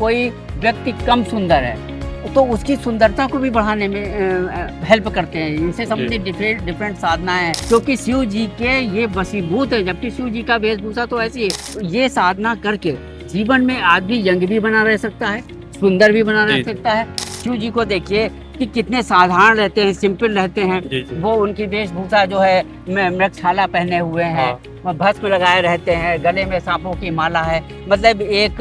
कोई व्यक्ति कम सुंदर है तो उसकी सुंदरता को भी बढ़ाने में हेल्प करते हैं। इनसे संबंधित डिफरेंट साधनाएं हैं क्योंकि शिव जी के ये वशीभूत है। जबकि शिव जी का वेशभूषा तो ऐसी है, ये साधना करके जीवन में आदमी यंग भी बना रह सकता है, सुंदर भी बना रह सकता है। शिव जी को देखिए कि कितने साधारण रहते हैं, सिंपल रहते हैं। वो उनकी वेशभूषा जो है मृगछाला पहने हुए हैं, भस्म लगाए रहते हैं, गले में सांपों की माला है। मतलब एक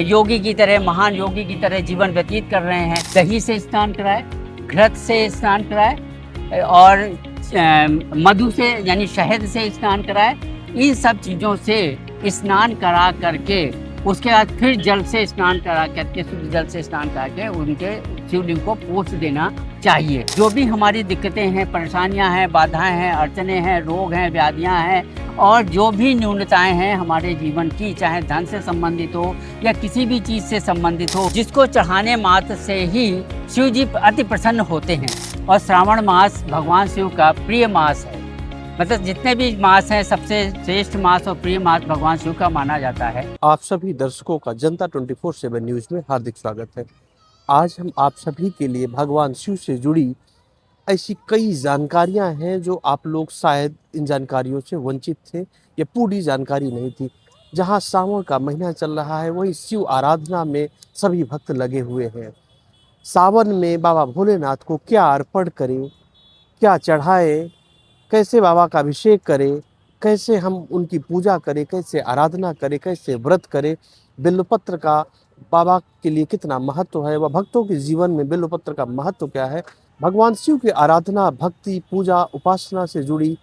योगी की तरह, महान योगी की तरह जीवन व्यतीत कर रहे हैं। दही से स्नान कराए, घृत से स्नान कराए और मधु से यानी शहद से स्नान कराए। इन सब चीज़ों से स्नान करा करके उसके बाद फिर जल से स्नान करा करके, शुद्ध जल से स्नान करके उनके शिवलिंग को पोंछ देना चाहिए। जो भी हमारी दिक्कतें हैं, परेशानियां हैं, बाधाएं हैं, अड़चने हैं, रोग हैं, व्याधियां हैं और जो भी न्यूनताएं हैं हमारे जीवन की, चाहे धन से संबंधित हो या किसी भी चीज़ से संबंधित हो, जिसको चढ़ाने मात्र से ही शिव जी अति प्रसन्न होते हैं। और श्रावण मास भगवान शिव का प्रिय मास है। मतलब जितने भी मास हैं सबसे श्रेष्ठ मास और प्रिय मास भगवान शिव का माना जाता है। आप सभी दर्शकों का जनता 24/7 न्यूज में हार्दिक स्वागत है। आज हम आप सभी के लिए भगवान शिव से जुड़ी ऐसी कई जानकारियां हैं जो आप लोग शायद इन जानकारियों से वंचित थे या पूरी जानकारी नहीं थी। जहां सावन का महीना चल रहा है वहीं शिव आराधना में सभी भक्त लगे हुए हैं। सावन में बाबा भोलेनाथ को क्या अर्पण करें, क्या चढ़ाए, कैसे बाबा का अभिषेक करें, कैसे हम उनकी पूजा करें, कैसे आराधना करें, कैसे व्रत करें, बिल्वपत्र का बाबा के लिए कितना महत्व है, वह भक्तों के जीवन में बिल्वपत्र का महत्व क्या है। भगवान शिव की आराधना, भक्ति, पूजा, उपासना से जुड़ी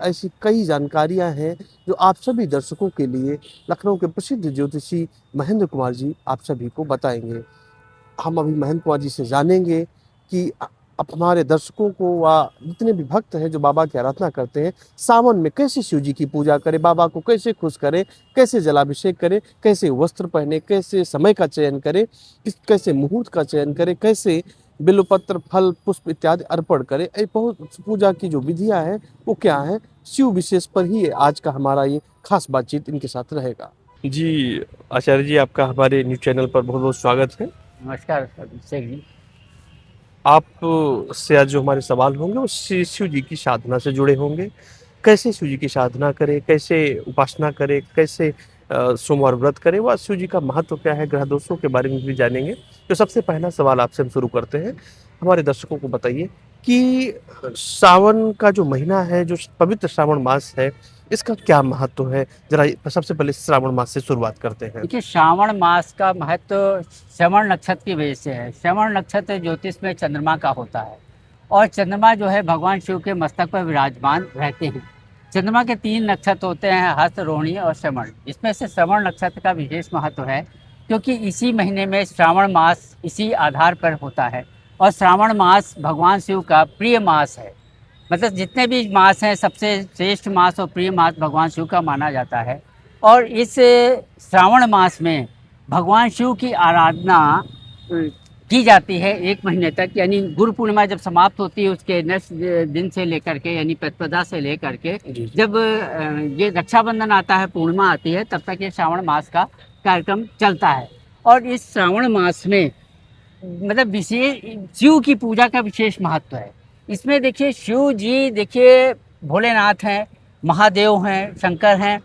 ऐसी कई जानकारियां हैं जो आप सभी दर्शकों के लिए लखनऊ के प्रसिद्ध ज्योतिषी महेंद्र कुमार जी आप सभी को बताएंगे। हम अभी महेंद्र कुमार जी से जानेंगे कि अब हमारे दर्शकों को व जितने भी भक्त हैं जो बाबा की आराधना करते हैं, सावन में कैसे शिव जी की पूजा करें, बाबा को कैसे खुश करें, कैसे जलाभिषेक करें, कैसे वस्त्र पहने, कैसे समय का चयन करें, कैसे मुहूर्त का चयन करें, कैसे बिल्वपत्र, फल, पुष्प इत्यादि अर्पण करें। बहुत पूजा की जो विधियाँ हैं वो क्या है, शिव विशेष पर ही आज का हमारा ये खास बातचीत इनके साथ रहेगा। जी आचार्य जी, आपका हमारे न्यूज चैनल पर बहुत बहुत स्वागत है। नमस्कार अभिषेक जी। आप से आज जो हमारे सवाल होंगे वो शिव जी की साधना से जुड़े होंगे। कैसे शिव जी की साधना करें, कैसे उपासना करें, कैसे सोमवार व्रत करें, व शिव जी का महत्व क्या है, ग्रह दोषों के बारे में भी जानेंगे। तो सबसे पहला सवाल आपसे हम शुरू करते हैं। हमारे दर्शकों को बताइए कि सावन का जो महीना है, जो पवित्र श्रावण मास है, इसका क्या महत्व है? जरा सबसे पहले श्रावण मास से शुरुआत करते हैं। देखिए, श्रावण मास का महत्व श्रवण नक्षत्र की वजह से है। श्रवण नक्षत्र ज्योतिष में चंद्रमा का होता है और चंद्रमा जो है भगवान शिव के मस्तक पर विराजमान रहते हैं। चंद्रमा के 3 नक्षत्र होते हैं, हस्त, रोहिणी और श्रवण। इसमें से श्रवण नक्षत्र का विशेष महत्व है क्योंकि इसी महीने में श्रावण मास इसी आधार पर होता है और श्रावण मास भगवान शिव का प्रिय मास है। मतलब जितने भी मास हैं सबसे श्रेष्ठ मास और प्रिय मास भगवान शिव का माना जाता है। और इस श्रावण मास में भगवान शिव की आराधना की जाती है 1 महीने तक। यानी गुरु पूर्णिमा जब समाप्त होती है उसके नेक्स्ट दिन से लेकर के, यानी प्रतिपदा से लेकर के जब ये रक्षाबंधन आता है, पूर्णिमा आती है, तब तक ये श्रावण मास का कार्यक्रम चलता है। और इस श्रावण मास में मतलब विशेष शिव की पूजा का विशेष महत्व है। इसमें देखिए शिव जी, देखिए भोलेनाथ हैं, महादेव हैं, शंकर हैं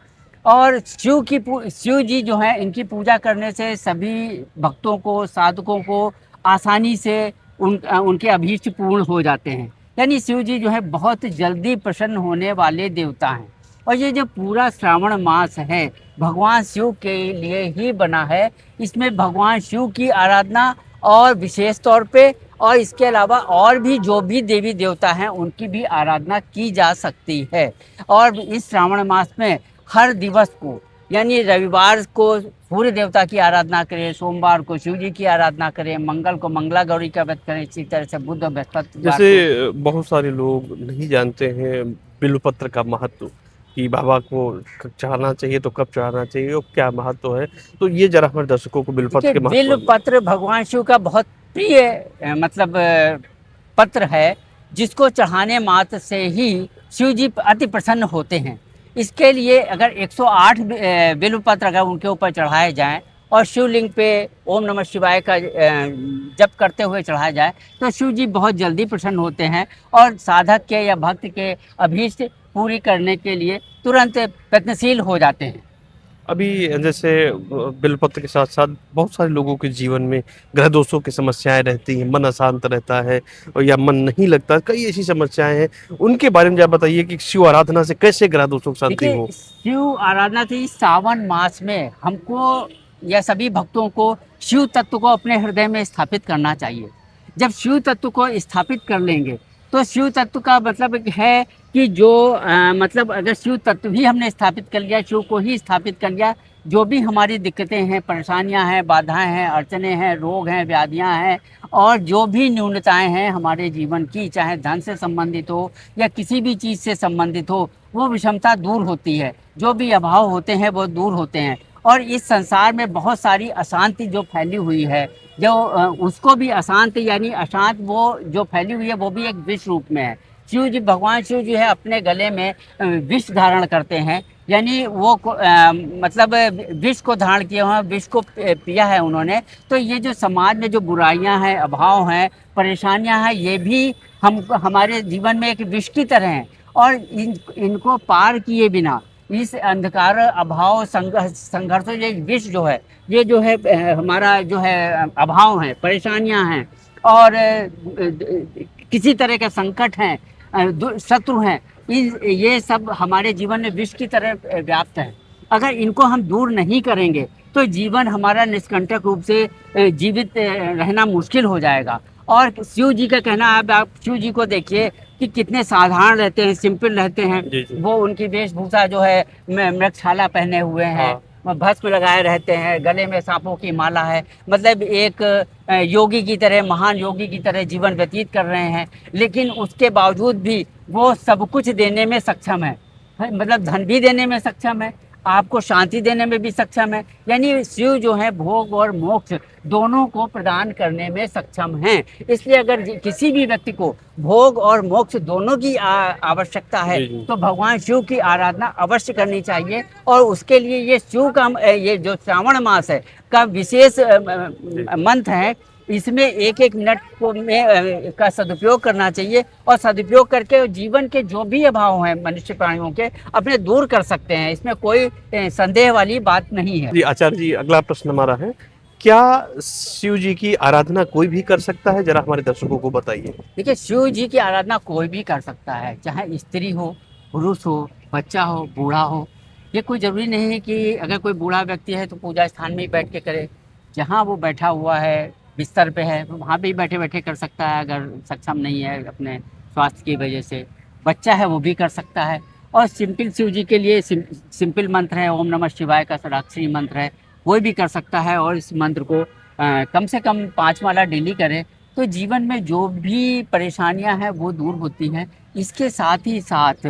और शिव जी जो हैं इनकी पूजा करने से सभी भक्तों को, साधकों को आसानी से उनके अभीष्ट पूर्ण हो जाते हैं। यानी शिव जी जो है बहुत जल्दी प्रसन्न होने वाले देवता हैं। और ये जो पूरा श्रावण मास है भगवान शिव के लिए ही बना है। इसमें भगवान शिव की आराधना और विशेष तौर पे और इसके अलावा और भी जो भी देवी देवता हैं उनकी भी आराधना की जा सकती है। और इस श्रावण मास में हर दिवस को, यानी रविवार को सूर्य देवता की आराधना करें, सोमवार को शिव जी की आराधना करें, मंगल को मंगला गौरी का व्रत करें, इसी तरह से बुध और बृहस्पति। जैसे बहुत सारे लोग नहीं जानते हैं बिल्वपत्र का महत्व, कि बाबा को चढ़ाना चाहिए तो कब चढ़ाना चाहिए और क्या महत्व है, तो ये जरा हमारे दर्शकों को बिल्वपत्र के महत्व। बिल्वपत्र भगवान शिव का बहुत प्रिय मतलब पत्र है, जिसको चढ़ाने मात्र से ही शिव जी अति प्रसन्न होते हैं। इसके लिए अगर 108 बिल्वपत्र अगर उनके ऊपर चढ़ाए जाएं और शिवलिंग पे ओम नमः शिवाय का जप करते हुए चढ़ाया जाए तो शिव जी बहुत जल्दी प्रसन्न होते हैं और साधक के या भक्त के अभीष्ट पूरी करने के लिए तुरंत प्रयत्नशील हो जाते हैं। अभी जैसे बिलपत्र के साथ साथ बहुत सारे लोगों के जीवन में ग्रह दोषों की समस्याएं रहती हैं, मन अशांत रहता है और या मन नहीं लगता, कई ऐसी समस्याएं हैं, उनके बारे में जरा बताइए कि शिव आराधना से कैसे ग्रह दोषों की शांति देखिए, हो। शिव आराधना से इस सावन मास में हमको या सभी भक्तों को शिव तत्व को अपने हृदय में स्थापित करना चाहिए। जब शिव तत्व को स्थापित कर लेंगे तो शिव तत्व का मतलब है कि जो मतलब अगर शिव तत्व ही हमने स्थापित कर लिया, शिव को ही स्थापित कर लिया, जो भी हमारी दिक्कतें हैं, परेशानियां हैं, बाधाएं हैं, अड़चने हैं, रोग हैं, व्याधियां हैं और जो भी न्यूनताएं हैं हमारे जीवन की, चाहे धन से संबंधित हो या किसी भी चीज़ से संबंधित हो, वो विषमता दूर होती है। जो भी अभाव होते हैं वो दूर होते हैं। और इस संसार में बहुत सारी अशांति जो फैली हुई है, जो उसको भी अशांत यानी अशांत वो जो फैली हुई है वो भी एक विष रूप में है। शिव जी, भगवान शिव जो है अपने गले में विष धारण करते हैं, यानी वो मतलब विष को धारण किया हुआ, विष को पिया है उन्होंने। तो ये जो समाज में जो बुराइयां हैं, अभाव हैं, परेशानियां हैं, ये भी हमारे जीवन में एक विष की तरह हैं और इनको पार किए बिना इस अंधकार अभाव संघर्ष ये विष जो है, ये जो है हमारा जो है अभाव है, परेशानियां हैं और किसी तरह के संकट हैं, शत्रु हैं, ये सब हमारे जीवन में विष की तरह व्याप्त है। अगर इनको हम दूर नहीं करेंगे तो जीवन हमारा निष्कंटक रूप से जीवित रहना मुश्किल हो जाएगा। और शिव जी का कहना है, आप शिव जी को देखिए कि कितने साधारण रहते हैं, सिंपल रहते हैं। जी, जी। वो उनकी वेशभूषा जो है मृगछाला पहने हुए हैं, हाँ। भस्म लगाए रहते हैं, गले में सांपों की माला है, मतलब एक योगी की तरह, महान योगी की तरह जीवन व्यतीत कर रहे हैं। लेकिन उसके बावजूद भी वो सब कुछ देने में सक्षम है, मतलब धन भी देने में सक्षम है, आपको शांति देने में भी सक्षम है। यानी शिव जो है भोग और मोक्ष दोनों को प्रदान करने में सक्षम हैं। इसलिए अगर किसी भी व्यक्ति को भोग और मोक्ष दोनों की आवश्यकता है जी, जी। तो भगवान शिव की आराधना अवश्य करनी चाहिए। और उसके लिए ये शिव का ये जो श्रावण मास है का विशेष मंत्र है, इसमें एक एक मिनट को में का सदुपयोग करना चाहिए और सदुपयोग करके जीवन के जो भी अभाव हैं मनुष्य प्राणियों के अपने दूर कर सकते हैं। इसमें कोई संदेह वाली बात नहीं है। जी आचार्य जी, अगला प्रश्न हमारा है, क्या शिव जी की आराधना कोई भी कर सकता है, जरा हमारे दर्शकों को बताइए। देखिए, शिव जी की आराधना कोई भी कर सकता है, चाहे स्त्री हो, पुरुष हो, बच्चा हो, बूढ़ा हो। ये कोई ज़रूरी नहीं है कि अगर कोई बूढ़ा व्यक्ति है तो पूजा स्थान में ही बैठ के करे। जहाँ वो बैठा हुआ है, बिस्तर पे है, वहाँ पे ही बैठे बैठे कर सकता है अगर सक्षम नहीं है अपने स्वास्थ्य की वजह से। बच्चा है वो भी कर सकता है। और सिंपल शिव जी के लिए सिंपल मंत्र है, ओम नमः शिवाय का षडाक्षरी मंत्र है, कोई भी कर सकता है। और इस मंत्र को कम से कम 5 माला डेली करें तो जीवन में जो भी परेशानियां हैं वो दूर होती हैं। इसके साथ ही साथ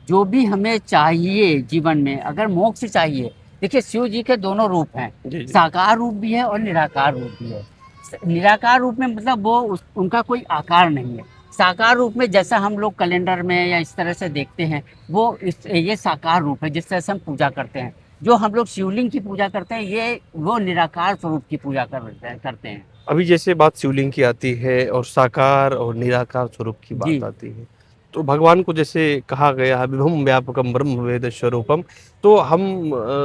जो भी हमें चाहिए जीवन में, अगर मोक्ष चाहिए, देखिए शिव जी के दोनों रूप हैं, जी, जी। साकार रूप भी है और निराकार रूप भी है। निराकार रूप में मतलब वो उनका कोई आकार नहीं है। साकार रूप में जैसा हम लोग कैलेंडर में या इस तरह से देखते हैं, वो ये साकार रूप है जिस तरह से हम पूजा करते हैं। जो हम लोग शिवलिंग की पूजा करते हैं, ये वो निराकार स्वरूप की पूजा करते हैं। अभी जैसे बात शिवलिंग की आती है और साकार और निराकार स्वरूप की जी। बात आती है, तो भगवान को जैसे कहा गया है विभुम व्यापकम ब्रह्म वेद स्वरूपम, तो हम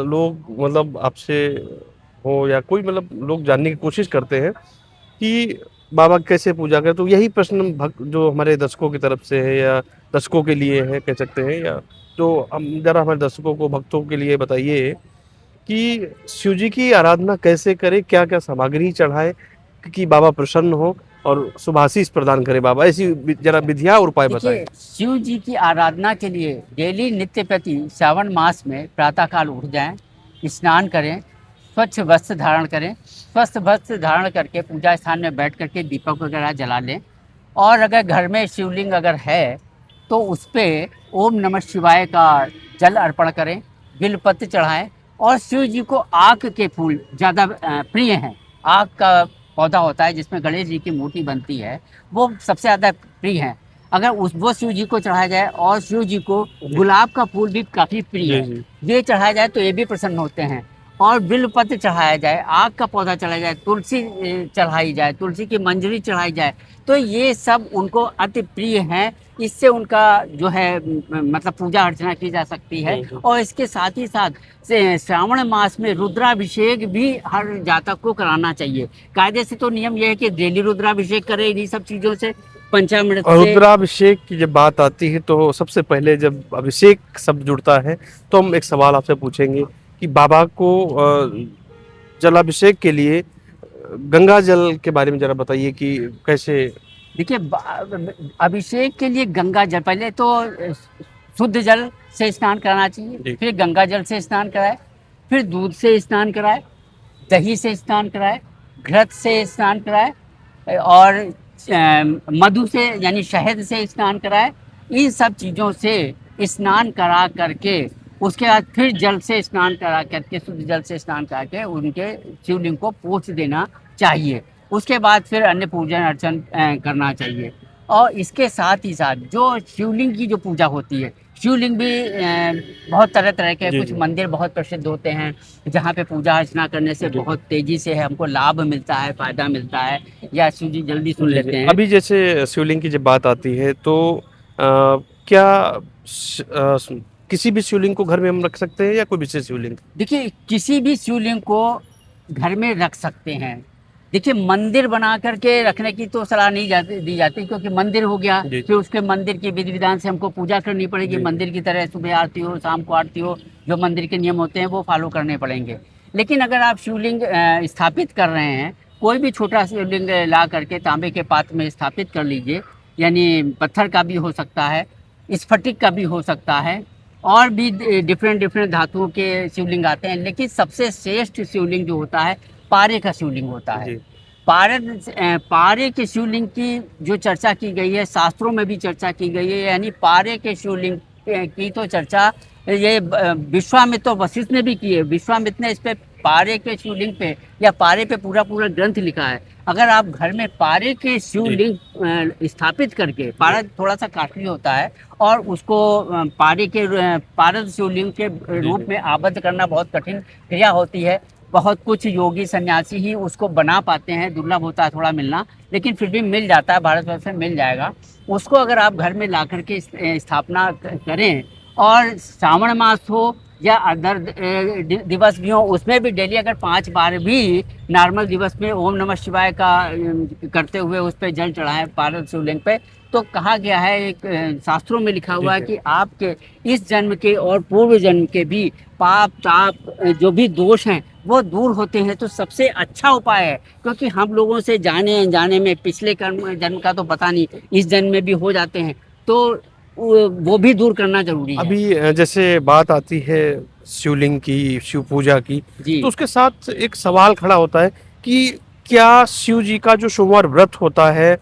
लोग मतलब आपसे हो या कोई मतलब लोग जानने की कोशिश करते हैं कि बाबा कैसे पूजा करें, तो यही प्रश्न जो हमारे दर्शकों की तरफ से है या दर्शकों के लिए है कह सकते हैं, या तो हम जरा हमारे दर्शकों को भक्तों के लिए बताइए कि शिव जी की आराधना कैसे करें, क्या क्या सामग्री चढ़ाए कि बाबा प्रसन्न हो और शुभाशीष प्रदान करे बाबा, ऐसी जरा विधियाँ और उपाय बताएं। देखिए, शिव जी की आराधना के लिए डेली नित्य प्रति श्रावण मास में प्रातःकाल उठ जाएं, स्नान करें, स्वच्छ वस्त्र धारण करें, स्वस्थ वस्त्र धारण करके पूजा स्थान में बैठ करके दीपक वगैरह जला लें। और अगर घर में शिवलिंग अगर है तो उस पर ओम नमः शिवाय का जल अर्पण करें, बिलपत्र चढ़ाएं। और शिव जी को आक के फूल ज़्यादा प्रिय हैं। आक का पौधा होता है जिसमें गणेश जी की मूर्ति बनती है, वो सबसे ज़्यादा प्रिय है। अगर वो शिव जी को चढ़ाया जाए, और शिव जी को गुलाब का फूल भी काफ़ी प्रिय जी, है, जी। ये चढ़ाया जाए तो ये भी प्रसन्न होते हैं। और बिल्वपत्र चढ़ाया जाए, आग का पौधा चढ़ाया जाए, तुलसी चढ़ाई जाए, तुलसी की मंजरी चढ़ाई जाए, तो ये सब उनको अति प्रिय हैं। इससे उनका जो है मतलब पूजा अर्चना की जा सकती है। और इसके साथ ही साथ श्रावण मास में रुद्राभिषेक भी हर जातक को कराना चाहिए। कायदे से तो नियम यह है कि डेली रुद्राभिषेक करे इन्हीं सब चीज़ों से, पंचामृत और से। रुद्राभिषेक की जब बात आती है तो सबसे पहले जब अभिषेक शब्द जुड़ता है तो हम एक सवाल आपसे पूछेंगे कि बाबा को जलाभिषेक के लिए गंगा जल के बारे में जरा बताइए कि कैसे। देखिए, अभिषेक के लिए गंगा जल, पहले तो शुद्ध जल से स्नान कराना चाहिए, जी। फिर गंगा जल से स्नान कराए, फिर दूध से स्नान कराए, दही से स्नान कराए, घृत से स्नान कराए और मधु से यानी शहद से स्नान कराए। इन सब चीज़ों से स्नान करा करके उसके बाद फिर जल से स्नान करा करके, शुद्ध जल से स्नान करा के उनके शिवलिंग को पोंछ देना चाहिए। उसके बाद फिर अन्य पूजन अर्चन करना चाहिए। और इसके साथ ही साथ जो शिवलिंग की जो पूजा होती है, शिवलिंग भी बहुत तरह तरह के, जी, कुछ जी। मंदिर बहुत प्रसिद्ध होते हैं जहाँ पे पूजा अर्चना करने से जी। बहुत तेजी से है हमको लाभ मिलता है, फायदा मिलता है, या शिव जी जल्दी सुन जी, लेते जी। हैं। अभी जैसे शिवलिंग की जब बात आती है तो क्या किसी भी शिवलिंग को घर में हम रख सकते हैं या कोई विशेष शिवलिंग? देखिए, किसी भी शिवलिंग को घर में रख सकते हैं। देखिए, मंदिर बना करके रखने की तो सलाह नहीं दी जाती, क्योंकि मंदिर हो गया, जी। फिर उसके मंदिर के विधि विधान से हमको पूजा करनी पड़ेगी। जी। मंदिर की तरह सुबह आरती हो, शाम को आरती हो, जो मंदिर के नियम होते हैं वो फॉलो करने पड़ेंगे। लेकिन अगर आप शिवलिंग स्थापित कर रहे हैं, कोई भी छोटा शिवलिंग ला करके तांबे के पात्र में स्थापित कर लीजिए, यानी पत्थर का भी हो सकता है, स्फटिक का भी हो सकता है, और भी डिफरेंट डिफरेंट धातुओं के शिवलिंग आते हैं। लेकिन सबसे श्रेष्ठ शिवलिंग जो होता है, पारे का शिवलिंग होता है। जी। पारे के शिवलिंग की जो चर्चा की गई है, शास्त्रों में भी चर्चा की गई है। यानी पारे के शिवलिंग की तो चर्चा ये विश्वामित्र और वशिष्ठ ने भी की है। विश्वामित्र ने इस पे पारे के शिवलिंग पे या पारे पे पूरा पूरा ग्रंथ लिखा है। अगर आप घर में पारे के शिवलिंग स्थापित करके, पारा थोड़ा सा काटली होता है और उसको पारद शिवलिंग के रूप में आबद्ध करना बहुत कठिन क्रिया होती है। बहुत कुछ योगी सन्यासी ही उसको बना पाते हैं, दुर्लभ होता है थोड़ा मिलना, लेकिन फिर भी मिल जाता है, भारतवर्ष में मिल जाएगा। उसको अगर आप घर में ला करके स्थापना करें, और श्रावण मास हो या अदर दिवस भी हो, उसमें भी डेली अगर 5 बार भी नॉर्मल दिवस में ओम नमः शिवाय का करते हुए उस पर जल चढ़ाएं पारद शिवलिंग पे, तो कहा गया है, एक शास्त्रों में लिखा हुआ है कि आपके इस जन्म के और पूर्व जन्म के भी पाप ताप जो भी दोष हैं वो दूर होते हैं। तो सबसे अच्छा उपाय है, क्योंकि हम लोगों से जाने अनजाने में पिछले कर्म जन्म का तो पता नहीं, इस जन्म में भी हो जाते हैं, तो वो भी दूर करना जरूरी है। अभी जैसे बात आती है शिवलिंग की, शिव पूजा की, जी। तो उसके साथ एक सवाल खड़ा होता है कि क्या शिव जी का जो सोमवार व्रत होता है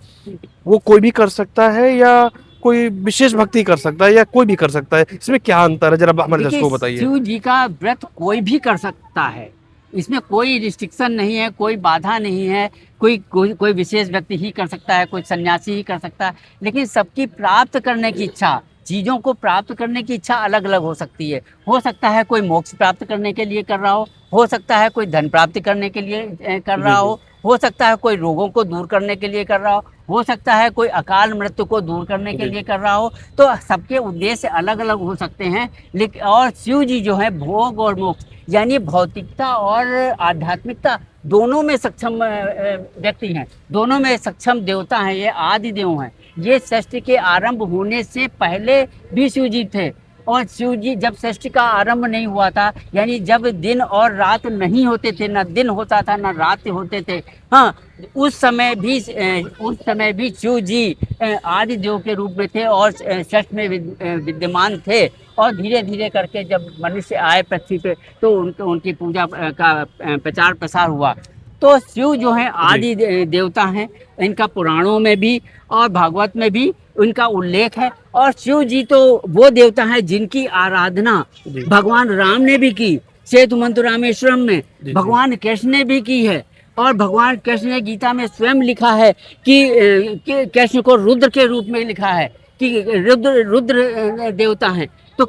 वो कोई भी कर सकता है या कोई विशेष भक्ति कर सकता है या कोई भी कर सकता है? इसमें क्या अंतर है, जरा हमारे देखिए, दर्शकों को बताइए। शिव जी का व्रत कोई भी कर सकता है, इसमें कोई रिस्ट्रिक्शन नहीं है, कोई बाधा नहीं है। कोई विशेष व्यक्ति ही कर सकता है, कोई सन्यासी ही कर सकता है। लेकिन सबकी प्राप्त करने की इच्छा, चीज़ों को प्राप्त करने की इच्छा अलग अलग हो सकती है। हो सकता है कोई मोक्ष प्राप्त करने के लिए कर रहा हो सकता है कोई धन प्राप्ति करने के लिए कर रहा जी, जी। हो सकता है कोई रोगों को दूर करने के लिए कर रहा हो सकता है कोई अकाल मृत्यु को दूर करने के जी। लिए कर रहा हो। तो सबके उद्देश्य अलग अलग हो सकते हैं। लेकिन और शिव जी जो है भोग और मोक्ष, यानी भौतिकता और आध्यात्मिकता दोनों में सक्षम व्यक्ति हैं, दोनों में सक्षम देवता हैं। ये आदि देव हैं। ये सृष्टि के आरंभ होने से पहले भी शिव जी थे, और शिव जी जब सृष्टि का आरंभ नहीं हुआ था, यानी जब दिन और रात नहीं होते थे, न दिन होता था न रात होते थे, हाँ, उस समय भी शिव जी आदि देव के रूप में थे और सृष्टि में विद्यमान थे। और धीरे धीरे करके जब मनुष्य आए पृथ्वी पे, तो उनकी पूजा का प्रचार प्रसार हुआ। तो शिव जो है आदि देवता हैं, इनका पुराणों में भी और भागवत में भी उनका उल्लेख है। और शिव जी तो वो देवता है जिनकी आराधना जी। भगवान राम ने भी की, सेतुमंत्र रामेश्वरम में, जी। भगवान कृष्ण ने भी की है। और भगवान कृष्ण ने गीता में स्वयं लिखा है कि कृष्ण को रुद्र के रूप में लिखा है कि रुद्र देवता हैं। तो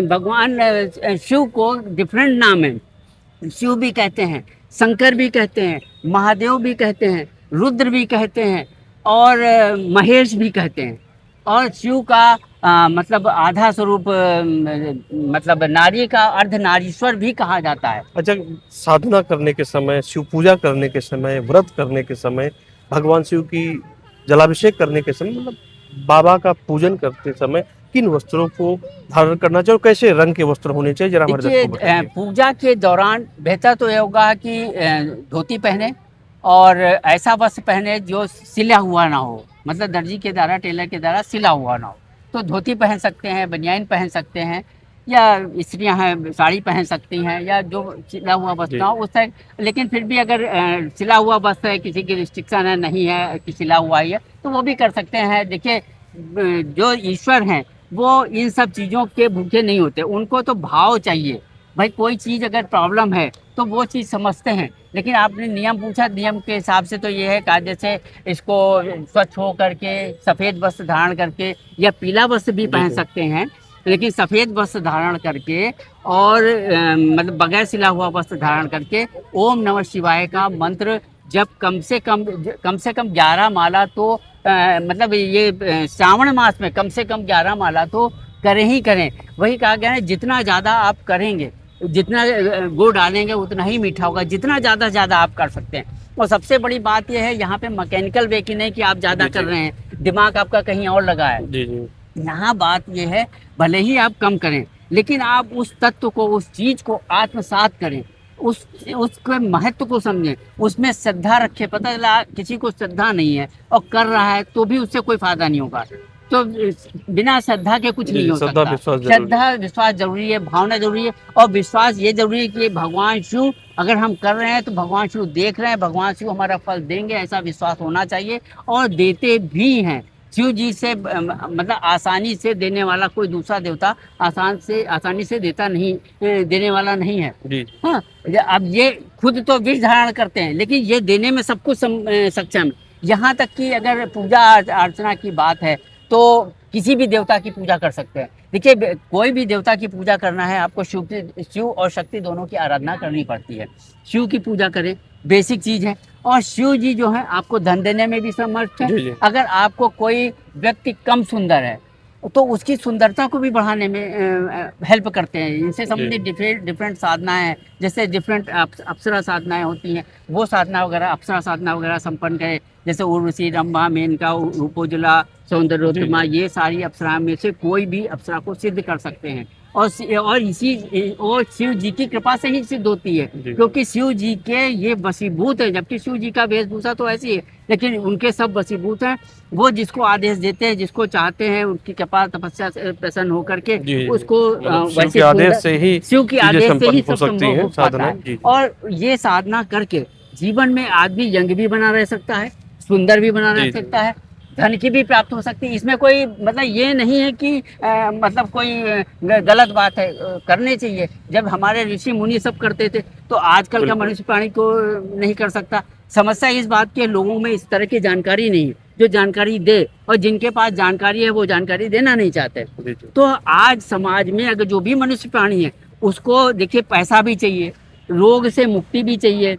भगवान शिव को डिफरेंट नाम है। शिव भी कहते हैं, शंकर भी कहते हैं, महादेव भी कहते हैं, रुद्र भी कहते हैं और महेश भी कहते हैं। और शिव का मतलब आधा स्वरूप मतलब नारी का अर्ध नारीश्वर भी कहा जाता है। अच्छा, साधना करने के समय, शिव पूजा करने के समय, व्रत करने के समय, भगवान शिव की जलाभिषेक करने के समय, मतलब बाबा का पूजन करते समय किन वस्त्रों को धारण करना चाहिए और कैसे रंग के वस्त्र होने चाहिए, जरा हमारे देखिए दर्शकों को बताइए। पूजा के दौरान बेहतर तो ये होगा कि धोती पहने और ऐसा वस्त्र पहने जो सिला हुआ ना हो, मतलब दर्जी के द्वारा, टेलर के द्वारा सिला हुआ ना हो। तो धोती पहन सकते हैं, बनियान पहन सकते हैं, या स्त्रियां हैं साड़ी पहन सकती हैं, या जो सिला हुआ वस्त्र जी। हो उस तरह। लेकिन फिर भी अगर सिला हुआ वस्त्र है, किसी की रिस्ट्रिक्शन है, नहीं है कि सिला हुआ ही है, तो वो भी कर सकते हैं। देखिए जो ईश्वर हैं वो इन सब चीज़ों के भूखे नहीं होते, उनको तो भाव चाहिए। भाई कोई चीज़ अगर प्रॉब्लम है तो वो चीज़ समझते हैं। लेकिन आपने नियम पूछा, नियम के हिसाब से तो ये है कि जैसे इसको स्वच्छ हो करके सफ़ेद वस्त्र धारण करके, या पीला वस्त्र भी पहन जी। सकते हैं, लेकिन सफ़ेद वस्त्र धारण करके और मतलब बगैर सिला हुआ वस्त्र धारण करके ओम नमः शिवाय का मंत्र जब कम से कम 11 माला तो मतलब ये श्रावण मास में कम से कम 11 माला तो करें ही करें। वही कहा गया है, जितना ज़्यादा आप करेंगे, जितना गुड़ डालेंगे उतना ही मीठा होगा, जितना ज़्यादा आप कर सकते हैं। और सबसे बड़ी बात यह है, यहाँ पे मैकेनिकल वे की नहीं कि आप ज़्यादा जी, कर जी। रहे हैं, दिमाग आपका कहीं और लगा है। जी, जी। यहाँ बात यह है, भले ही आप कम करें, लेकिन आप उस तत्व को, उस चीज़ को आत्मसात करें, उसके महत्व को समझें, उसमें श्रद्धा रखें। पता चला किसी को श्रद्धा नहीं है और कर रहा है तो भी उससे कोई फायदा नहीं होगा। तो बिना श्रद्धा के कुछ जी, नहीं जी, हो श्रद्धा सकता। विश्वास ज़रूरी है। श्रद्धा विश्वास जरूरी है, भावना जरूरी है, और विश्वास ये जरूरी है कि भगवान शिव अगर हम कर रहे हैं तो भगवान शिव देख रहे हैं, भगवान शिव हमारा फल देंगे, ऐसा विश्वास होना चाहिए। और देते भी हैं। शिव जी से मतलब आसानी से देने वाला कोई दूसरा देवता आसानी से देता नहीं, देने वाला नहीं है। जी। हाँ, अब ये खुद तो विष धारण करते हैं, लेकिन ये देने में सब कुछ सक्षम है। यहाँ तक कि अगर पूजा अर्चना की बात है तो किसी भी देवता की पूजा कर सकते हैं। देखिए कोई भी देवता की पूजा करना है, आपको शिव और शक्ति दोनों की आराधना करनी पड़ती है। शिव की पूजा करें, बेसिक चीज़ है। और शिव जी जो है आपको धन देने में भी समर्थ है। जी, जी। अगर आपको कोई व्यक्ति कम सुंदर है तो उसकी सुंदरता को भी बढ़ाने में हेल्प करते हैं। इनसे संबंधित डिफरेंट साधनाएं हैं, जैसे डिफरेंट अप्सरा साधनाएं होती हैं, वो साधना वगैरह, अप्सरा साधना वगैरह संपन्न करें। जैसे उर्वशी, रंभा, मेनका, रूपोजला, सौंदर्योत्तमा, ये सारी अप्सरा में से कोई भी अप्सरा को सिद्ध कर सकते हैं। और शिव जी की कृपा से ही सिद्ध होती है, क्योंकि शिव जी के ये वशीभूत है। जबकि शिव जी का वेशभूषा तो ऐसी है, लेकिन उनके सब वशीभूत हैं। वो जिसको आदेश देते हैं, जिसको चाहते हैं, उनकी कृपा तपस्या से प्रसन्न होकर के जी, उसको मतलब शिव वैसे के आदेश से ही शिव की चीजें आदेश से संपन्न ही हो सब सकती संभव हैं, हो पाता साधना। है। जी। और ये साधना करके जीवन में आदमी यंग भी बना रह सकता है, सुंदर भी बना रह जी, जी। सकता है, धन की भी प्राप्त हो सकती है। इसमें कोई मतलब ये नहीं है कि मतलब कोई गलत बात है, करने चाहिए। जब हमारे ऋषि मुनि सब करते थे तो आजकल का बिल्कुल। मनुष्य प्राणी को नहीं कर सकता। समस्या इस बात की है, लोगों में इस तरह की जानकारी नहीं है जो जानकारी दे, और जिनके पास जानकारी है वो जानकारी देना नहीं चाहते। जी, जी। तो आज समाज में अगर जो भी मनुष्य प्राणी है उसको देखिए पैसा भी चाहिए, रोग से मुक्ति भी चाहिए,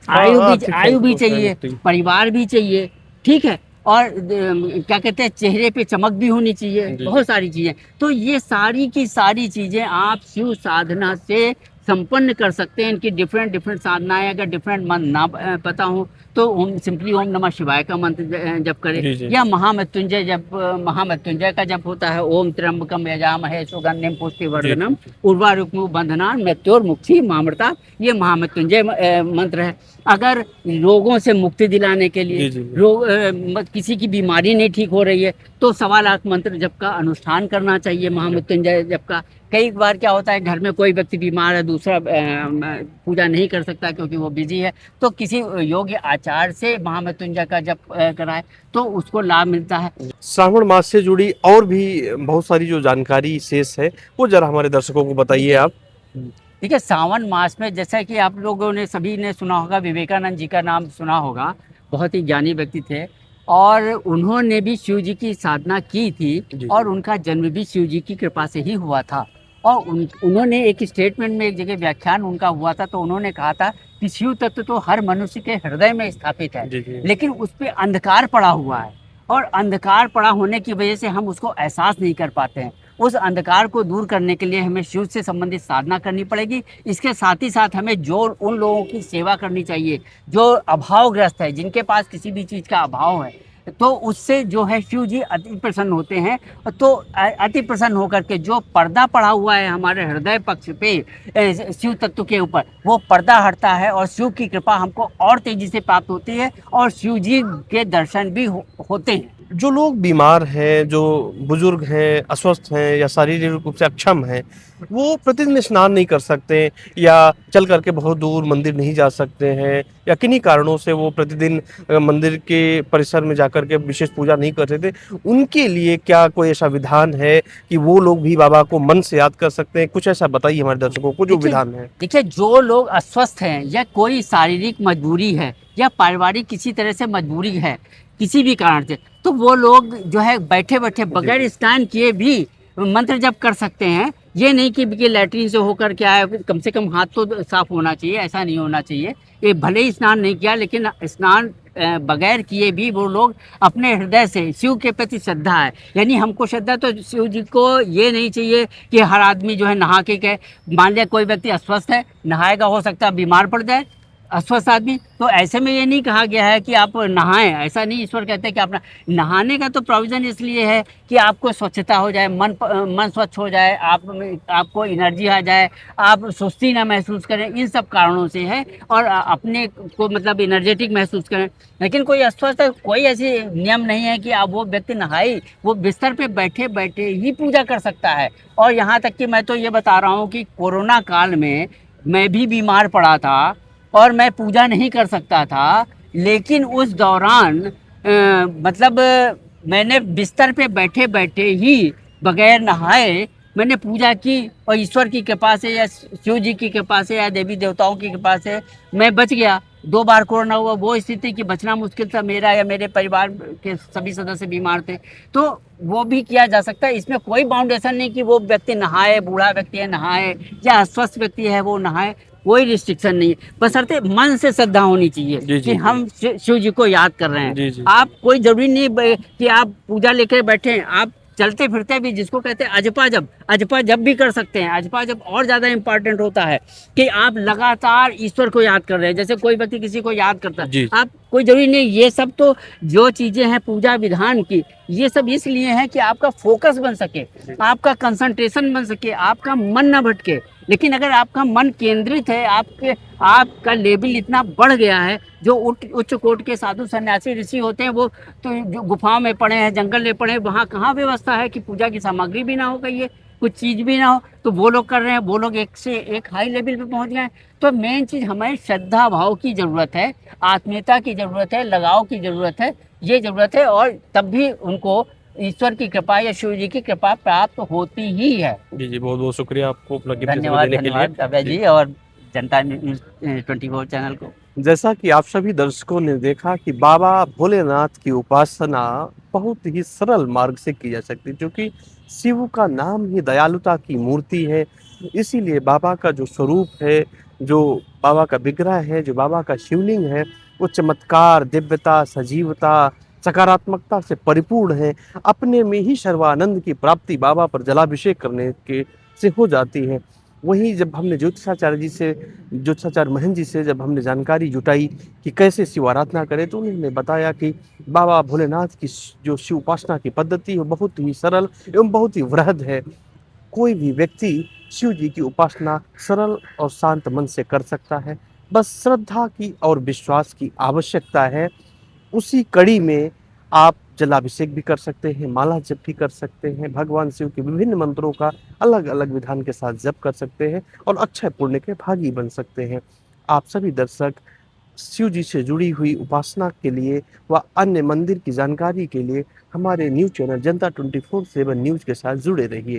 हाँ, आर्थिक आयु भी संतोष है, चाहिए, मुक्ति। परिवार भी चाहिए, ठीक है। और क्या कहते हैं, चेहरे पे चमक भी होनी चाहिए, जी, बहुत सारी चीज़ें। तो ये सारी की सारी चीज़ें आप शिव साधना से संपन्न कर सकते हैं। इनकी डिफरेंट साधनाएं, अगर डिफरेंट मंत्र ना पता हो तो सिंपली ओम नमः शिवाय का मंत्र जप करें, जी, जी। या महामृत्युंजय जप, महामृत्युंजय का जप होता है, ओम त्र्यंबकम यजामहे सुगंधिम जी, पुष्टिवर्धनम जी। उर्वारुकमु बंधनान मृत्योर्मुक्ति मामृता, ये महामृत्युंजय मंत्र है। अगर रोगों से मुक्ति दिलाने के लिए, जी, जी। किसी की बीमारी नहीं ठीक हो रही है तो 1.25 लाख मंत्र जप का अनुष्ठान करना चाहिए, महामृत्युंजय जप का। कई बार क्या होता है, घर में कोई व्यक्ति बीमार है, दूसरा पूजा नहीं कर सकता क्योंकि वो बिजी है, तो किसी योग्य आचार्य से महामृत्युंजय का जप कराए तो उसको लाभ मिलता है। श्रावण मास से जुड़ी और भी बहुत सारी जो जानकारी शेष है, वो जरा हमारे दर्शकों को बताइए आप। देखिए सावन मास में, जैसा कि आप लोगों ने सभी ने सुना होगा, विवेकानंद जी का नाम सुना होगा, बहुत ही ज्ञानी व्यक्ति थे, और उन्होंने भी शिव जी की साधना की थी, जी। और उनका जन्म भी शिव जी की कृपा से ही हुआ था। और उन्होंने एक स्टेटमेंट में एक जगह व्याख्यान उनका हुआ था, तो उन्होंने कहा था कि शिव तत्व तो हर मनुष्य के हृदय में स्थापित है, जी जी। लेकिन उस पर अंधकार पड़ा हुआ है, और अंधकार पड़ा होने की वजह से हम उसको एहसास नहीं कर पाते हैं। उस अंधकार को दूर करने के लिए हमें शिव से संबंधित साधना करनी पड़ेगी। इसके साथ ही साथ हमें जो उन लोगों की सेवा करनी चाहिए जो अभावग्रस्त है, जिनके पास किसी भी चीज़ का अभाव है, तो उससे जो है शिव जी अति प्रसन्न होते हैं। तो अति प्रसन्न होकर के जो पर्दा पड़ा हुआ है हमारे हृदय पक्ष पे शिव तत्व के ऊपर, वो पर्दा हटता है और शिव की कृपा हमको और तेजी से प्राप्त होती है और शिव जी के दर्शन भी होते हैं। जो लोग बीमार हैं, जो बुजुर्ग हैं, अस्वस्थ हैं या शारीरिक रूप से अक्षम हैं, वो प्रतिदिन स्नान नहीं कर सकते या चल करके बहुत दूर मंदिर नहीं जा सकते हैं या किन्हीं कारणों से वो प्रतिदिन मंदिर के परिसर में जाकर के विशेष पूजा नहीं कर सकते, उनके लिए क्या कोई ऐसा विधान है कि वो लोग भी बाबा को मन से याद कर सकते हैं? कुछ ऐसा बताइए हमारे दर्शकों को जो देखिए विधान है। देखिए जो लोग अस्वस्थ हैं या कोई शारीरिक मजबूरी है या पारिवारिक किसी तरह से मजबूरी है किसी भी कारण से, तो वो लोग जो है बैठे बैठे बगैर स्नान किए भी मंत्र जप कर सकते हैं। ये नहीं कि लैट्रिन से होकर के आए, कम से कम हाथ तो साफ होना चाहिए, ऐसा नहीं होना चाहिए। ये भले ही स्नान नहीं किया, लेकिन स्नान बगैर किए भी वो लोग अपने हृदय से शिव के प्रति श्रद्धा है, यानी हमको श्रद्धा, तो शिव जी को ये नहीं चाहिए कि हर आदमी जो है नहा के कहे। मान लिया कोई व्यक्ति अस्वस्थ है, नहाएगा, हो सकता है बीमार पड़ जाए अस्वस्थ आदमी, तो ऐसे में ये नहीं कहा गया है कि आप नहाएं, ऐसा नहीं। ईश्वर कहते हैं कि आप नहाने का तो प्रोविज़न इसलिए है कि आपको स्वच्छता हो जाए, मन स्वच्छ हो जाए, आपको एनर्जी आ जाए, आप सुस्ती ना महसूस करें, इन सब कारणों से है, और अपने को मतलब एनर्जेटिक महसूस करें। लेकिन कोई अस्वस्थ है, कोई ऐसी नियम नहीं है कि आप वो व्यक्ति नहाए, वो बिस्तर पे बैठे बैठे ही पूजा कर सकता है। और यहाँ तक कि मैं तो ये बता रहा हूँ कि कोरोना काल में मैं भी बीमार पड़ा था और मैं पूजा नहीं कर सकता था, लेकिन उस दौरान मतलब मैंने बिस्तर पे बैठे बैठे ही बगैर नहाए मैंने पूजा की, और ईश्वर की कृपा से या शिव जी की कृपा से या देवी देवताओं की कृपा से मैं बच गया। 2 बार कोरोना हुआ, वो स्थिति कि बचना मुश्किल था, मेरा या मेरे परिवार के सभी सदस्य बीमार थे, तो वो भी किया जा सकता है। इसमें कोई बाउंडेशन नहीं कि वो व्यक्ति नहाए, बूढ़ा व्यक्ति है नहाए या अस्वस्थ व्यक्ति है वो नहाए, कोई रिस्ट्रिक्शन नहीं है, बशर्ते मन से श्रद्धा होनी चाहिए जी, कि जी, हम शिव जी को याद कर रहे हैं। जी, जी। आप कोई जरूरी नहीं कि आप पूजा लेकर बैठे हैं, आप चलते फिरते भी, जिसको कहते हैं अजपा जब भी कर सकते हैं। अजपा जब और ज़्यादा इंपॉर्टेंट होता है कि आप लगातार ईश्वर को याद कर रहे हैं, जैसे कोई व्यक्ति किसी को याद करता है, जी। आप कोई जरूरी नहीं। ये सब तो जो चीज़ें हैं पूजा विधान की, ये सब इसलिए है कि आपका फोकस बन सके, आपका कंसंट्रेशन बन सके, आपका मन ना भटके। लेकिन अगर आपका मन केंद्रित है, आपका लेवल इतना बढ़ गया है, जो उच्च कोटि के साधु सन्यासी ऋषि होते हैं, वो तो जो गुफाओं में पड़े हैं, जंगल में पड़े हैं, वहाँ कहाँ व्यवस्था है कि पूजा की सामग्री भी ना हो, कहीं कुछ चीज़ भी ना हो, तो वो लोग कर रहे हैं, वो लोग एक से एक हाई लेवल पे पहुँच गए हैं। तो मेन चीज़ हमें श्रद्धा भाव की ज़रूरत है, आत्मीयता की ज़रूरत है, लगाव की ज़रूरत है, ये ज़रूरत है, और तब भी उनको ईश्वर की कृपा या शिव जी की कृपा प्राप्त होती ही है। जी, जी, बहुत-बहुत शुक्रिया आपको अपना कीमती समय धन्यवाद, देने के लिए। धन्यवाद अभय जी। जी और जनता न्यूज़ 24 चैनल को। जैसा कि आप सभी दर्शकों ने देखा कि बाबा भोलेनाथ की उपासना बहुत ही सरल मार्ग से की जा सकती है, क्योंकि शिव का नाम ही दयालुता की मूर्ति है। इसीलिए बाबा का जो स्वरूप है, जो बाबा का विग्रह है, जो बाबा का शिवलिंग है, वो चमत्कार, दिव्यता, सजीवता, सकारात्मकता से परिपूर्ण है। अपने में ही सर्वानंद की प्राप्ति बाबा पर जलाभिषेक करने के से हो जाती है। वहीं जब हमने ज्योतिषाचार्य महंत जी से जब हमने जानकारी जुटाई कि कैसे शिव आराधना करें, तो उन्होंने बताया कि बाबा भोलेनाथ की जो शिव उपासना की पद्धति है, बहुत ही सरल एवं बहुत ही वृहद है। कोई भी व्यक्ति शिव जी की उपासना सरल और शांत मन से कर सकता है। बस श्रद्धा की और विश्वास की आवश्यकता है। उसी कड़ी में आप जलाभिषेक भी कर सकते हैं, माला जप भी कर सकते हैं, भगवान शिव के विभिन्न मंत्रों का अलग-अलग विधान के साथ जप कर सकते हैं और अक्षय पुण्य के भागी बन सकते हैं। आप सभी दर्शक शिव जी से जुड़ी हुई उपासना के लिए व अन्य मंदिर की जानकारी के लिए हमारे न्यूज़ चैनल जनता 24/7 न्यूज़ के साथ जुड़े रहिए।